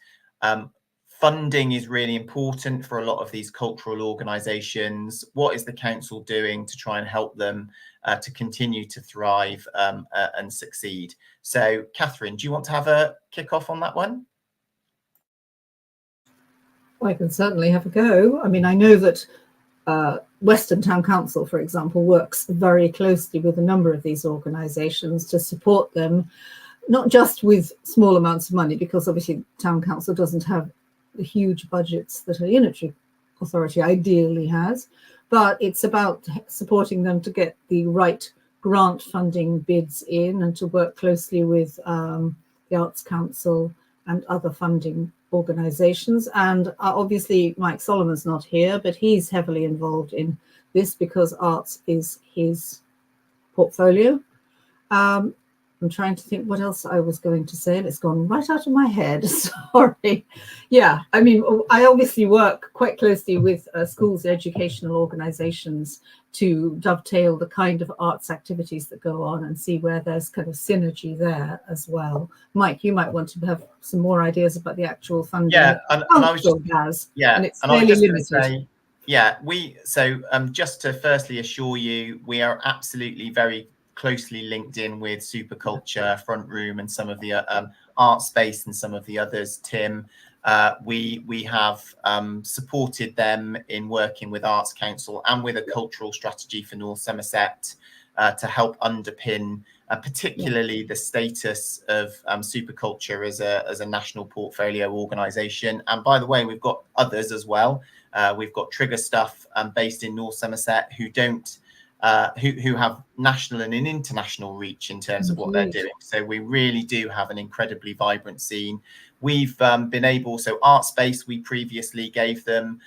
Funding is really important for a lot of these cultural organisations. What is the council doing to try and help them to continue to thrive and succeed? So, Catherine, do you want to have a kick off on that one? I can certainly have a go. I mean, I know that Weston Town Council, for example, works very closely with a number of these organisations to support them, not just with small amounts of money, because obviously Town Council doesn't have the huge budgets that a unitary authority ideally has, but it's about supporting them to get the right grant funding bids in and to work closely with the Arts Council and other funding organisations. And obviously Mike Solomon's not here, but he's heavily involved in this because arts is his portfolio. I'm trying to think what else I was going to say, and it's gone right out of my head. Sorry. Yeah, I mean, I obviously work quite closely with schools, educational organisations to dovetail the kind of arts activities that go on and see where there's kind of synergy there as well. Mike, you might want to have some more ideas about the actual funding. Yeah, and I was just, and it's fairly limited. Yeah, just to firstly assure you, we are absolutely very closely linked in with Superculture, Front Room, and some of the Art Space and some of the others, Tim. We have supported them in working with Arts Council and with a cultural strategy for North Somerset to help underpin particularly the status of Superculture as a national portfolio organisation. And by the way, we've got others as well. We've got Trigger Stuff based in North Somerset who don't who have national and an international reach in terms of what they're doing. So we really do have an incredibly vibrant scene. We've been able, so Art Space, we previously gave them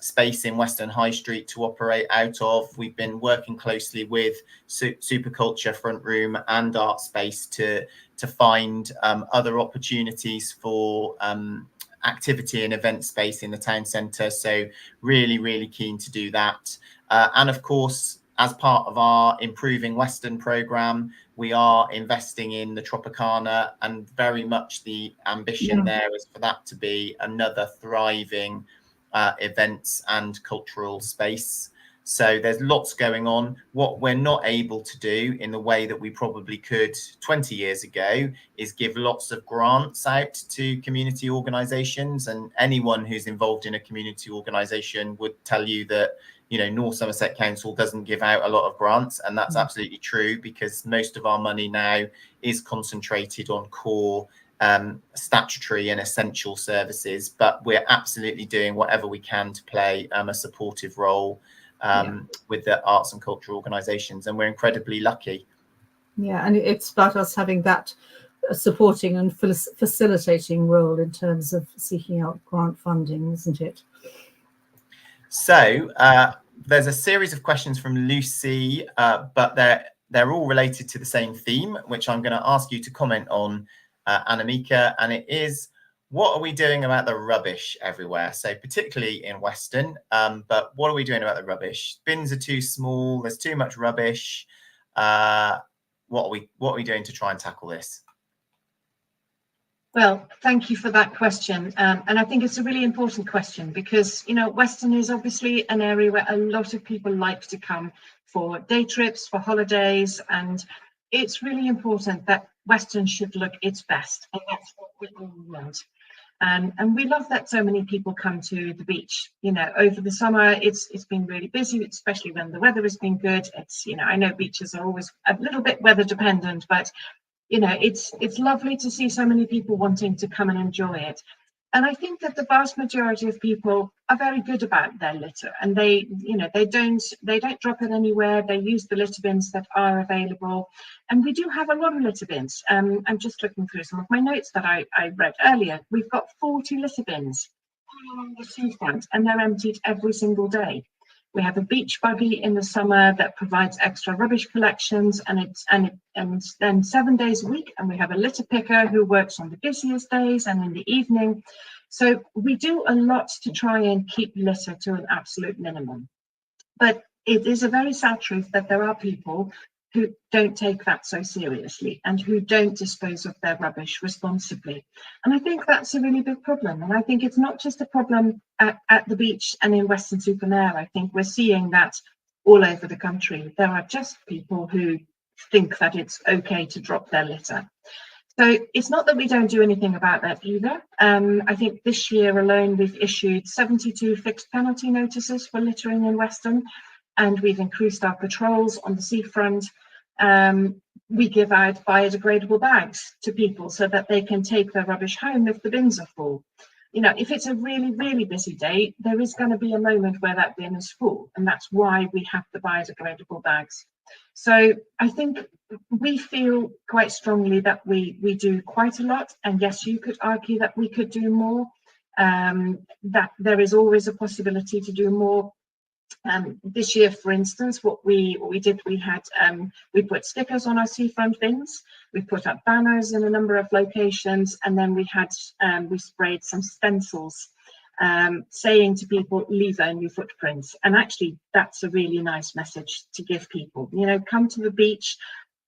space in Western High Street to operate out of. We've been working closely with Superculture, Front Room and Art Space to find other opportunities for activity and event space in the town centre. So really, really keen to do that. And of course, as part of our Improving Western programme, we are investing in the Tropicana, and very much the ambition there is for that to be another thriving events and cultural space. So there's lots going on. What we're not able to do in the way that we probably could 20 years ago is give lots of grants out to community organisations. And anyone who's involved in a community organisation would tell you that, you know, North Somerset Council doesn't give out a lot of grants, and that's absolutely true, because most of our money now is concentrated on core statutory and essential services. But we're absolutely doing whatever we can to play a supportive role with the arts and cultural organisations, and we're incredibly lucky. Yeah, and it's about us having that supporting and facilitating role in terms of seeking out grant funding, isn't it? So there's a series of questions from Lucy, but they're all related to the same theme, which I'm going to ask you to comment on, Annemieke, and it is, what are we doing about the rubbish everywhere? So particularly in Weston, but what are we doing about the rubbish? Bins are too small, there's too much rubbish. What are we doing to try and tackle this? Well, thank you for that question. And I think it's a really important question because, you know, Weston is obviously an area where a lot of people like to come for day trips, for holidays, and it's really important that Weston should look its best, and that's what we all want. And we love that so many people come to the beach. You know, over the summer, it's been really busy, especially when the weather has been good. It's, you know, I know beaches are always a little bit weather dependent, but you know, it's lovely to see so many people wanting to come and enjoy it. And I think that the vast majority of people are very good about their litter, and they, you know, they don't drop it anywhere. They use the litter bins that are available, and we do have a lot of litter bins. I'm just looking through some of my notes that I read earlier. We've got 40 litter bins all along the seafront, and they're emptied every single day. We have a beach buggy in the summer that provides extra rubbish collections, and then 7 days a week. And we have a litter picker who works on the busiest days and in the evening. So we do a lot to try and keep litter to an absolute minimum. But it is a very sad truth that there are people who don't take that so seriously and who don't dispose of their rubbish responsibly. And I think that's a really big problem. And I think it's not just a problem at the beach and in Weston-super-Mare. I think we're seeing that all over the country. There are just people who think that it's okay to drop their litter. So it's not that we don't do anything about that either. I think this year alone, we've issued 72 fixed penalty notices for littering in Weston, and we've increased our patrols on the seafront. We give out biodegradable bags to people so that they can take their rubbish home if the bins are full. You know, if it's a really, really busy day, there is going to be a moment where that bin is full, and that's why we have the biodegradable bags. So I think we feel quite strongly that we do quite a lot, and yes, you could argue that we could do more, that there is always a possibility to do more. This year, for instance, what we did, we put stickers on our seafront bins, we put up banners in a number of locations, and then we sprayed some stencils saying to people, leave only footprints. And actually, that's a really nice message to give people. You know, come to the beach,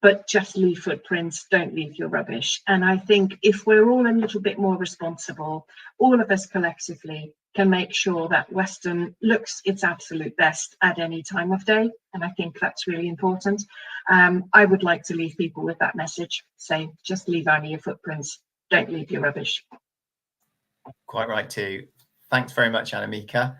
but just leave footprints, don't leave your rubbish. And I think if we're all a little bit more responsible, all of us collectively can make sure that Weston looks its absolute best at any time of day. And I think that's really important. I would like to leave people with that message, say, just leave only your footprints, don't leave your rubbish. Quite right too. Thanks very much, Annemieke.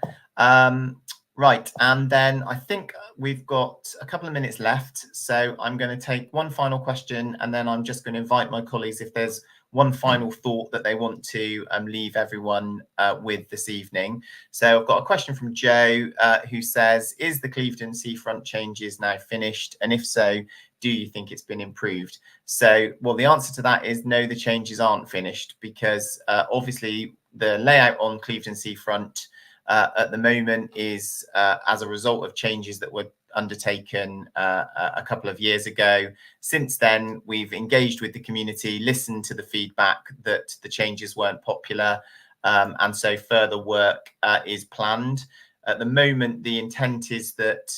Right, and then I think we've got a couple of minutes left. So I'm going to take one final question, and then I'm just going to invite my colleagues if there's one final thought that they want to leave everyone with this evening. So I've got a question from Joe who says, is the Clevedon seafront changes now finished? And if so, do you think it's been improved? So, well, the answer to that is no, the changes aren't finished, because obviously the layout on Clevedon seafront at the moment is as a result of changes that were undertaken a couple of years ago. Since then, we've engaged with the community, listened to the feedback that the changes weren't popular, and so further work is planned. At the moment, the intent is that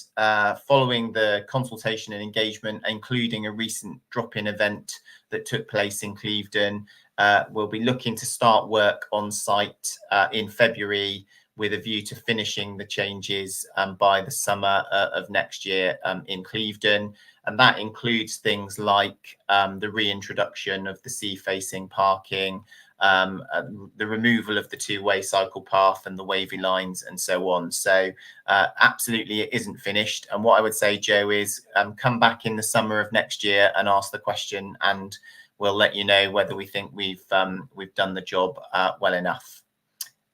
following the consultation and engagement, including a recent drop-in event that took place in Clevedon, we'll be looking to start work on site in February, with a view to finishing the changes by the summer of next year in Clevedon. And that includes things like the reintroduction of the sea-facing parking, the removal of the two-way cycle path and the wavy lines and so on. So absolutely it isn't finished. And what I would say, Joe, is come back in the summer of next year and ask the question, and we'll let you know whether we think we've done the job well enough.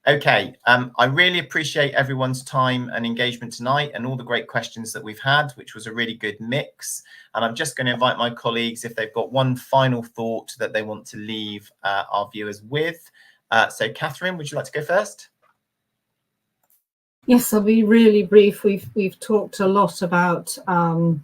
Okay, I really appreciate everyone's time and engagement tonight and all the great questions that we've had, which was a really good mix. And I'm just going to invite my colleagues if they've got one final thought that they want to leave our viewers with. So Catherine, would you like to go first? Yes, I'll be really brief. We've talked a lot about the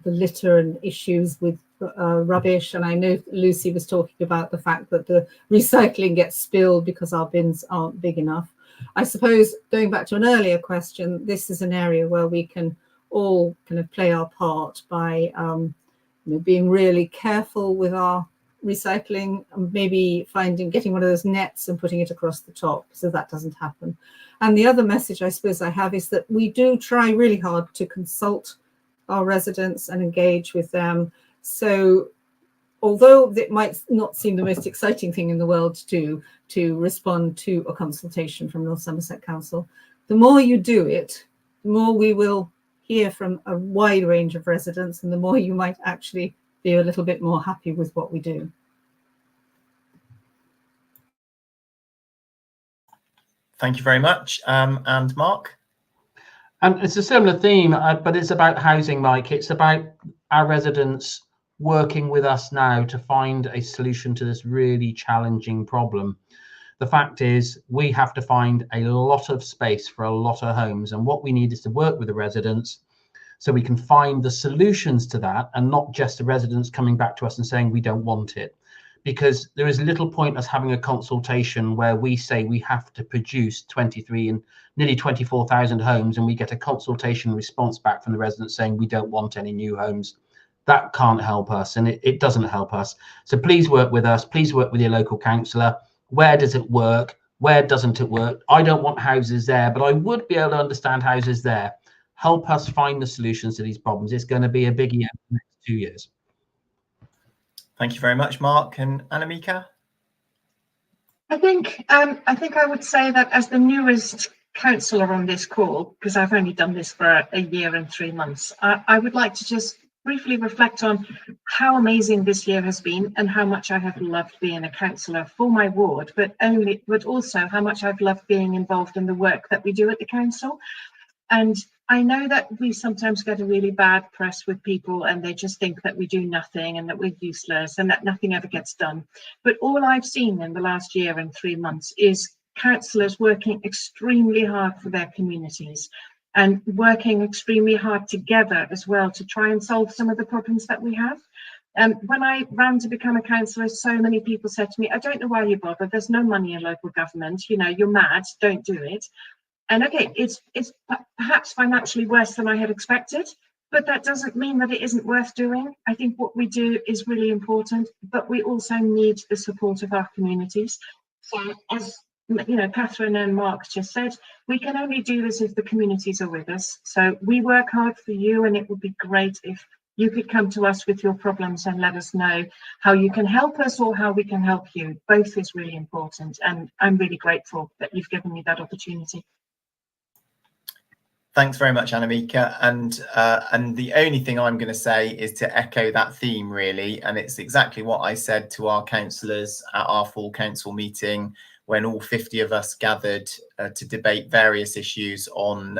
litter and issues with rubbish, and I know Lucy was talking about the fact that the recycling gets spilled because our bins aren't big enough. I suppose, going back to an earlier question, this is an area where we can all kind of play our part by being really careful with our recycling, and maybe getting one of those nets and putting it across the top so that doesn't happen. And the other message I suppose I have is that we do try really hard to consult our residents and engage with them. So although it might not seem the most exciting thing in the world to respond to a consultation from North Somerset Council, the more you do it, the more we will hear from a wide range of residents, and the more you might actually be a little bit more happy with what we do. Thank you very much. And Mark? It's a similar theme, but it's about housing, Mike. It's about our residents working with us now to find a solution to this really challenging problem. The fact is, we have to find a lot of space for a lot of homes, and what we need is to work with the residents so we can find the solutions to that, and not just the residents coming back to us and saying we don't want it. Because there is little point us having a consultation where we say we have to produce 23 and nearly 24,000 homes, and we get a consultation response back from the residents saying we don't want any new homes. That can't help us, and it doesn't help us. So please work with us. Please work with your local councillor. Where does it work? Where doesn't it work? I don't want houses there, but I would be able to understand houses there. Help us find the solutions to these problems. It's going to be a big year for the next 2 years. Thank you very much, Mark. And Annemieke? I think I would say that as the newest councillor on this call, because I've only done this for a year and 3 months, I would like to just briefly reflect on how amazing this year has been and how much I have loved being a councillor for my ward, but also how much I've loved being involved in the work that we do at the council. And I know that we sometimes get a really bad press with people, and they just think that we do nothing and that we're useless and that nothing ever gets done. But all I've seen in the last year and 3 months is councillors working extremely hard for their communities and working extremely hard together as well to try and solve some of the problems that we have. When I ran to become a councillor, so many people said to me, I don't know why you bother, there's no money in local government, you know, you're mad, don't do it. And okay, it's perhaps financially worse than I had expected, but that doesn't mean that it isn't worth doing. I think what we do is really important, but we also need the support of our communities. So as you know, Catherine and Mark just said, we can only do this if the communities are with us. So we work hard for you, and it would be great if you could come to us with your problems and let us know how you can help us or how we can help you. Both is really important, and I'm really grateful that you've given me that opportunity. Thanks very much, Annemieke. And the only thing I'm going to say is to echo that theme, really. And it's exactly what I said to our councillors at our full council meeting when all 50 of us gathered to debate various issues on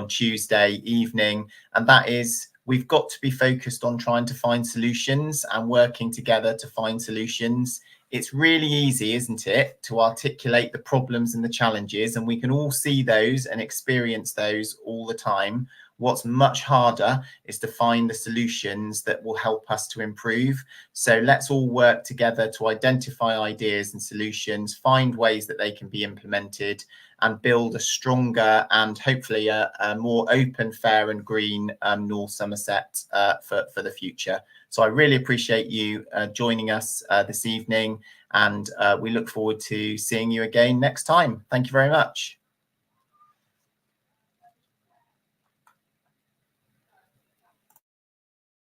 Tuesday evening. And that is, we've got to be focused on trying to find solutions and working together to find solutions. It's really easy, isn't it, to articulate the problems and the challenges, and we can all see those and experience those all the time. What's much harder is to find the solutions that will help us to improve. So let's all work together to identify ideas and solutions, find ways that they can be implemented, and build a stronger and hopefully a more open, fair and green North Somerset for the future. So I really appreciate you joining us this evening, and we look forward to seeing you again next time. Thank you very much.